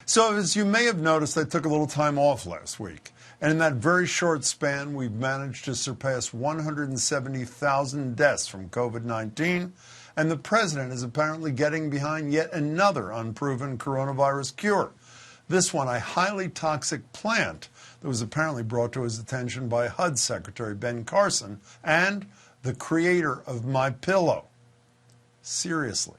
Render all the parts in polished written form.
So as you may have noticed, I took a little time off last week. And in that very short span, we've managed to surpass 170,000 deaths from COVID-19. And the president is apparently getting behind yet another unproven coronavirus cure. This one, a highly toxic plant that was apparently brought to his attention by HUD Secretary Ben Carson and the creator of MyPillow. Seriously.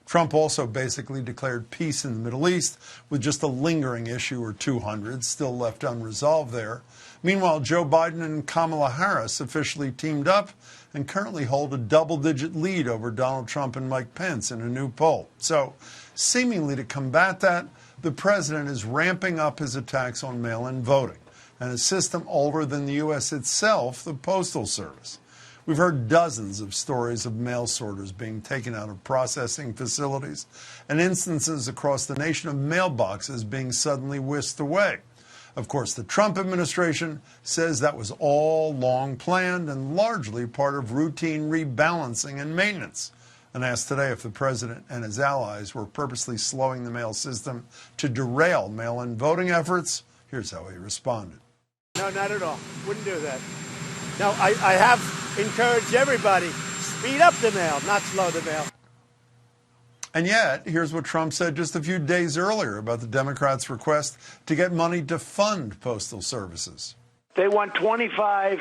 Trump also basically declared peace in the Middle East with just a lingering issue or 200 still left unresolved there. Meanwhile, Joe Biden and Kamala Harris officially teamed up and currently hold a double-digit lead over Donald Trump and Mike Pence in a new poll. So, seemingly to combat that, the president is ramping up his attacks on mail-in voting and a system older than the U.S. itself, the Postal Service. We've heard dozens of stories of mail sorters being taken out of processing facilities and instances across the nation of mailboxes being suddenly whisked away. Of course, the Trump administration says that was all long planned and largely part of routine rebalancing and maintenance. And asked today if the president and his allies were purposely slowing the mail system to derail mail-in voting efforts, here's how he responded. No, not at all. Wouldn't do that. No, I have encouraged everybody, speed up the mail, not slow the mail. And yet, here's what Trump said just a few days earlier about the Democrats' request to get money to fund postal services. They want $25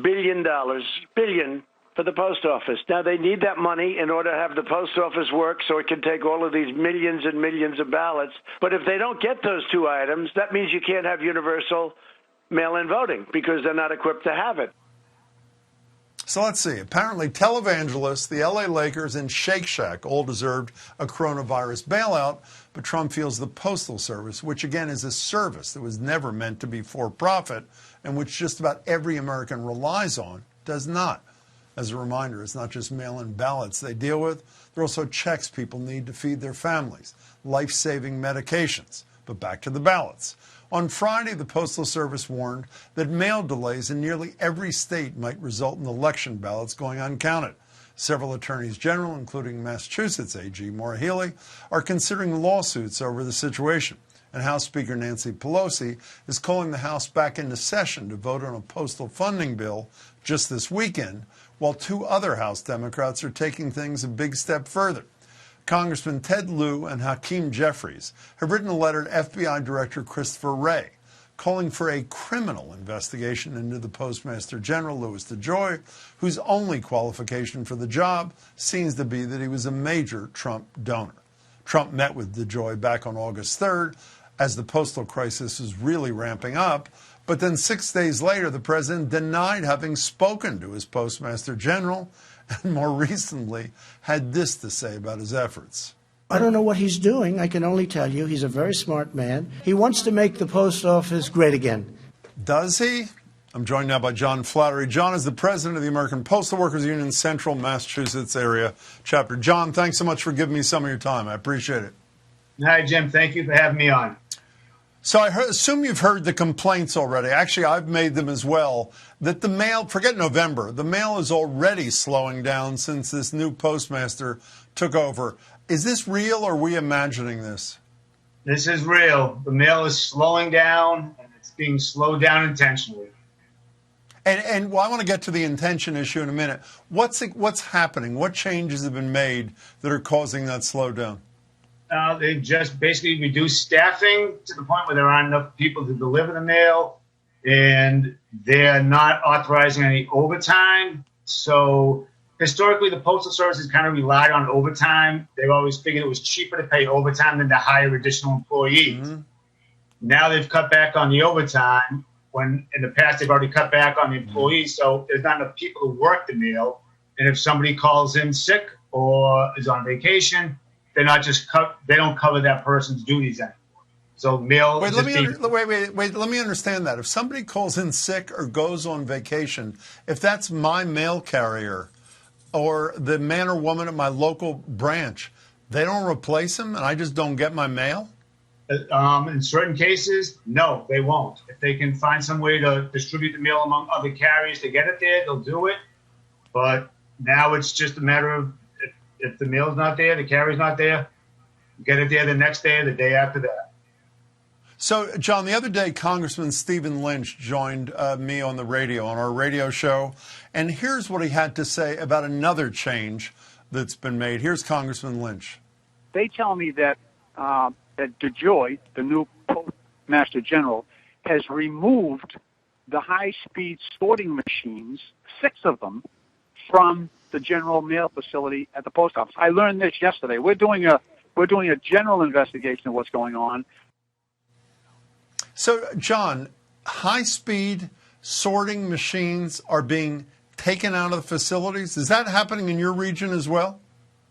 billion for the post office. Now, they need that money in order to have the post office work so it can take all of these millions and millions of ballots. But if they don't get those two items, that means you can't have universal mail-in voting because they're not equipped to have it. So let's see. Apparently, televangelists, the LA Lakers, and Shake Shack all deserved a coronavirus bailout, but Trump feels the Postal Service, which again is a service that was never meant to be for-profit and which just about every American relies on, does not. As a reminder, it's not just mail-in ballots they deal with. They're also checks people need to feed their families, life-saving medications. But back to the ballots. On Friday, the Postal Service warned that mail delays in nearly every state might result in election ballots going uncounted. Several attorneys general, including Massachusetts AG Maura Healey, are considering lawsuits over the situation. And House Speaker Nancy Pelosi is calling the House back into session to vote on a postal funding bill just this weekend, while two other House Democrats are taking things a big step further. Congressman Ted Lieu and Hakeem Jeffries have written a letter to FBI Director Christopher Wray, calling for a criminal investigation into the Postmaster General, Louis DeJoy, whose only qualification for the job seems to be that he was a major Trump donor. Trump met with DeJoy back on August 3rd as the postal crisis was really ramping up, but then 6 days later, the president denied having spoken to his Postmaster General and more recently had this to say about his efforts. I don't know what he's doing. I can only tell you he's a very smart man. He wants to make the post office great again. Does he? I'm joined now by John Flattery. John is the president of the American Postal Workers Union Central Massachusetts area chapter. John, thanks so much for giving me some of your time. I appreciate it. Hi, Jim. Thank you for having me on. So I assume you've heard the complaints already. Actually, I've made them as well, that the mail, forget November, the mail is already slowing down since this new postmaster took over. Is this real or are we imagining this? This is real. The mail is slowing down, and it's being slowed down intentionally. And well, I want to get to the intention issue in a minute. What's happening? What changes have been made that are causing that slowdown? They've just basically reduced staffing to the point where there aren't enough people to deliver the mail, and they're not authorizing any overtime. So historically, the Postal Service has kind of relied on overtime. They've always figured it was cheaper to pay overtime than to hire additional employees. Mm-hmm. Now they've cut back on the overtime, when in the past they've already cut back on the employees. So there's not enough people to work the mail. And if somebody calls in sick or is on vacation, they're not just they don't cover that person's duties anymore. So mail. Wait, let me understand that. If somebody calls in sick or goes on vacation, if that's my mail carrier or the man or woman at my local branch, they don't replace him and I just don't get my mail? In certain cases, no, they won't. If they can find some way to distribute the mail among other carriers to get it there, they'll do it. But now it's just a matter of if the mail's not there, the carrier's not there, get it there the next day or the day after that. So, John, the other day, Congressman Stephen Lynch joined me on the radio, on our radio show, and here's what he had to say about another change that's been made. Here's Congressman Lynch. They tell me that that DeJoy, the new Postmaster General, has removed the high-speed sorting machines, 6 of them, from the general mail facility at the post office. I learned this yesterday. We're doing a general investigation of what's going on. So, John, high-speed sorting machines are being taken out of the facilities. Is that happening in your region as well?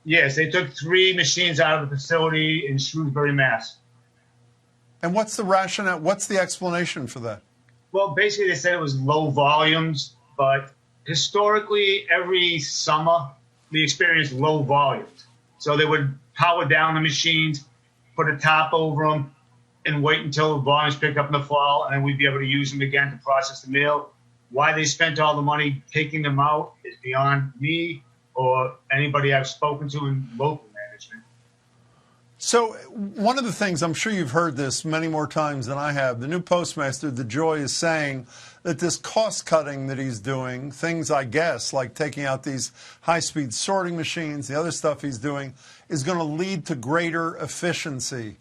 Yes, they took 3 machines out of the facility in Shrewsbury, Mass. And what's the rationale? What's the explanation for that? Well, basically, they said it was low volumes, but historically, every summer, we experienced low volumes. So they would power down the machines, put a top over them, and wait until the volumes pick up in the fall, and then we'd be able to use them again to process the mail. Why they spent all the money taking them out is beyond me or anybody I've spoken to in local management. So one of the things, I'm sure you've heard this many more times than I have, the new postmaster, DeJoy, is saying that this cost cutting that he's doing, things I guess like taking out these high-speed sorting machines, the other stuff he's doing, is going to lead to greater efficiency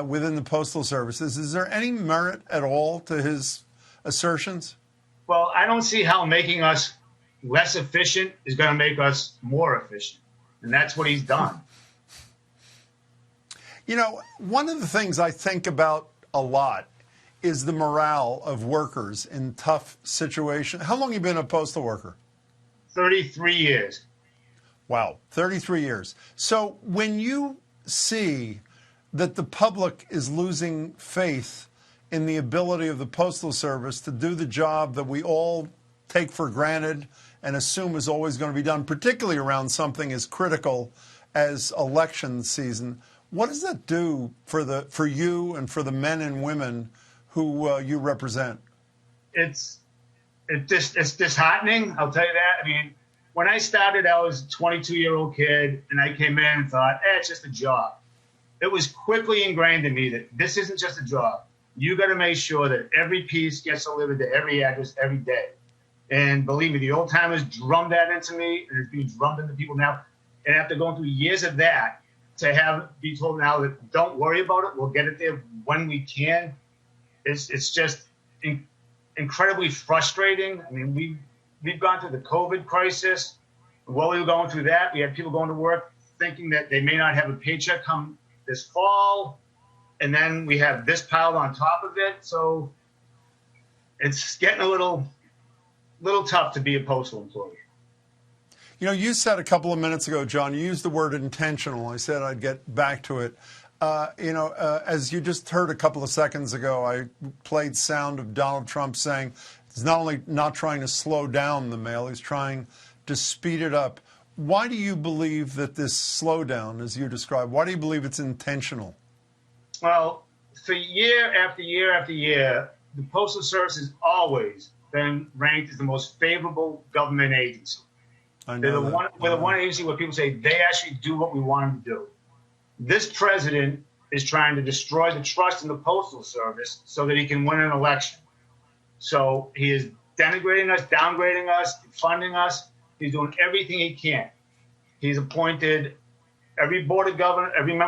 within the Postal Services. Is there any merit at all to his assertions? Well, I don't see how making us less efficient is going to make us more efficient. And that's what he's done. You know, one of the things I think about a lot is the morale of workers in tough situations. How long have you been a postal worker? 33 years. Wow, 33 years. So when you see that the public is losing faith in the ability of the Postal Service to do the job that we all take for granted and assume is always going to be done, particularly around something as critical as election season, what does that do for you and for the men and women who you represent? It's disheartening, I'll tell you that. I mean, when I started, I was a 22-year-old kid, and I came in and thought, it's just a job. It was quickly ingrained in me that this isn't just a job. You got to make sure that every piece gets delivered to every address every day. And believe me, the old timers drummed that into me, and it's being drummed into people now. And after going through years of that, to be told now that don't worry about it, we'll get it there when we can, it's just incredibly frustrating. I mean, we've gone through the COVID crisis. While we were going through that, we had people going to work thinking that they may not have a paycheck come this fall, and then we have this piled on top of it. So it's getting a little tough to be a postal employee. You know, you said a couple of minutes ago, John, you used the word intentional. I said I'd get back to it. As you just heard a couple of seconds ago, I played sound of Donald Trump saying he's not only not trying to slow down the mail, he's trying to speed it up. Why do you believe that this slowdown, as you described, why do you believe it's intentional? Well, for year after year after year, the Postal Service has always been ranked as the most favorable government agency. We're the one agency where people say they actually do what we want them to do. This president is trying to destroy the trust in the Postal Service so that he can win an election. So he is denigrating us, downgrading us, defunding us. He's doing everything he can. He's appointed every member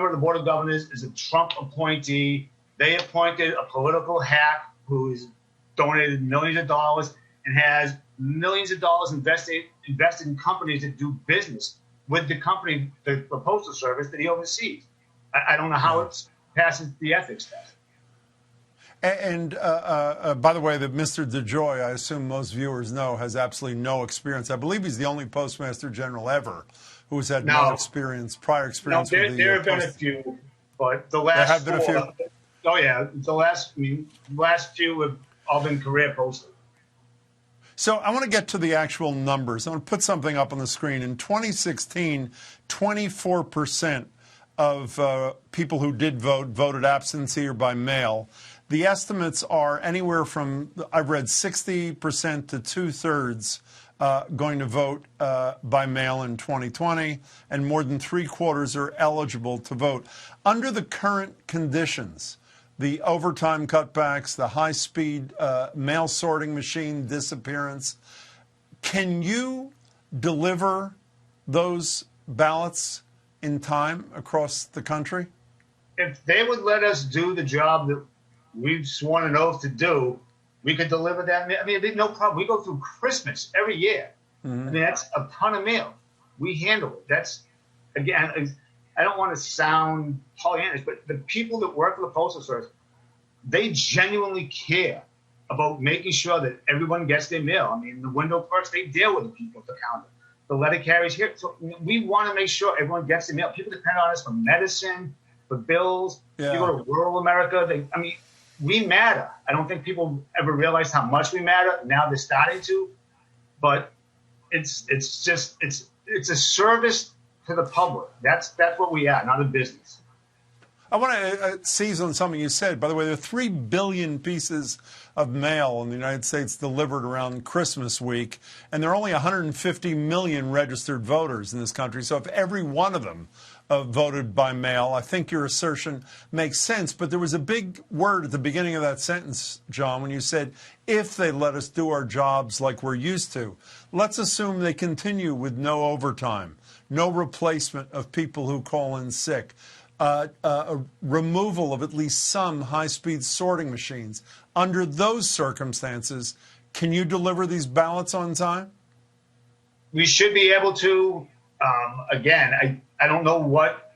of the Board of Governors is a Trump appointee. They appointed a political hack who's donated millions of dollars and has millions of dollars invested in companies that do business with the company, the Postal Service that he oversees. I don't know how it passes the ethics test. And by the way, that Mr. DeJoy, I assume most viewers know, has absolutely no experience. I believe he's the only Postmaster General ever who has had prior experience with the there have been a few, but the last there have been a few. Oh yeah, the last few have all been career posters. So I want to get to the actual numbers. I want to put something up on the screen. In 2016, 24% of people who did vote voted absentee or by mail. The estimates are anywhere from, I've read 60% to 2/3 going to vote by mail in 2020, and more than 3/4 are eligible to vote. Under the current conditions, the overtime cutbacks, the high-speed mail sorting machine disappearance. Can you deliver those ballots in time across the country? If they would let us do the job that we've sworn an oath to do, we could deliver that. I mean, no problem. We go through Christmas every year. Mm-hmm. I mean, that's a ton of mail. We handle it. That's, again, I don't want to sound Pollyannish, but the people that work for the Postal Service, they genuinely care about making sure that everyone gets their mail. I mean, the window clerks, they deal with the people at the counter. The letter carriers here. So we want to make sure everyone gets their mail. People depend on us for medicine, for bills. Yeah. You go to rural America, we matter. I don't think people ever realize how much we matter. Now they're starting to, but it's a service to the public. That's what we are, not a business. I want to seize on something you said. By the way, there are 3 billion pieces of mail in the United States delivered around Christmas week, and there are only 150 million registered voters in this country. So if every one of them voted by mail, I think your assertion makes sense. But there was a big word at the beginning of that sentence, John, when you said, if they let us do our jobs like we're used to. Let's assume they continue with no overtime, no replacement of people who call in sick, a removal of at least some high-speed sorting machines. Under those circumstances, can you deliver these ballots on time? We should be able to. Again, I don't know what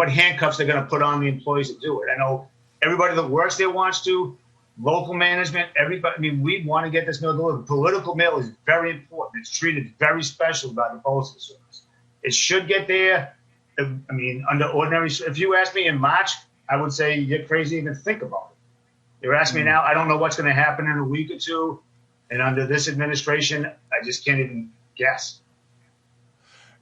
handcuffs they're going to put on the employees to do it. I know everybody that works there wants to, local management, everybody. I mean, we want to get this mail delivered. Political mail is very important. It's treated very special by the Postal Service. It should get there. I mean, under ordinary, if you asked me in March, I would say you're crazy to even think about it. You're asking me now, I don't know what's going to happen in a week or two. And under this administration, I just can't even guess.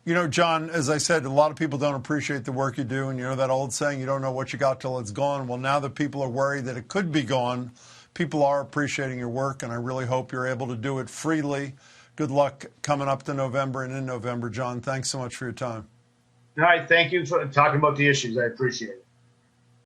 You know, John, as I said, a lot of people don't appreciate the work you do. And you know that old saying, you don't know what you got till it's gone. Well, now that people are worried that it could be gone, people are appreciating your work. And I really hope you're able to do it freely. Good luck coming up to November and in November. John, thanks so much for your time. All right. Thank you for talking about the issues. I appreciate it.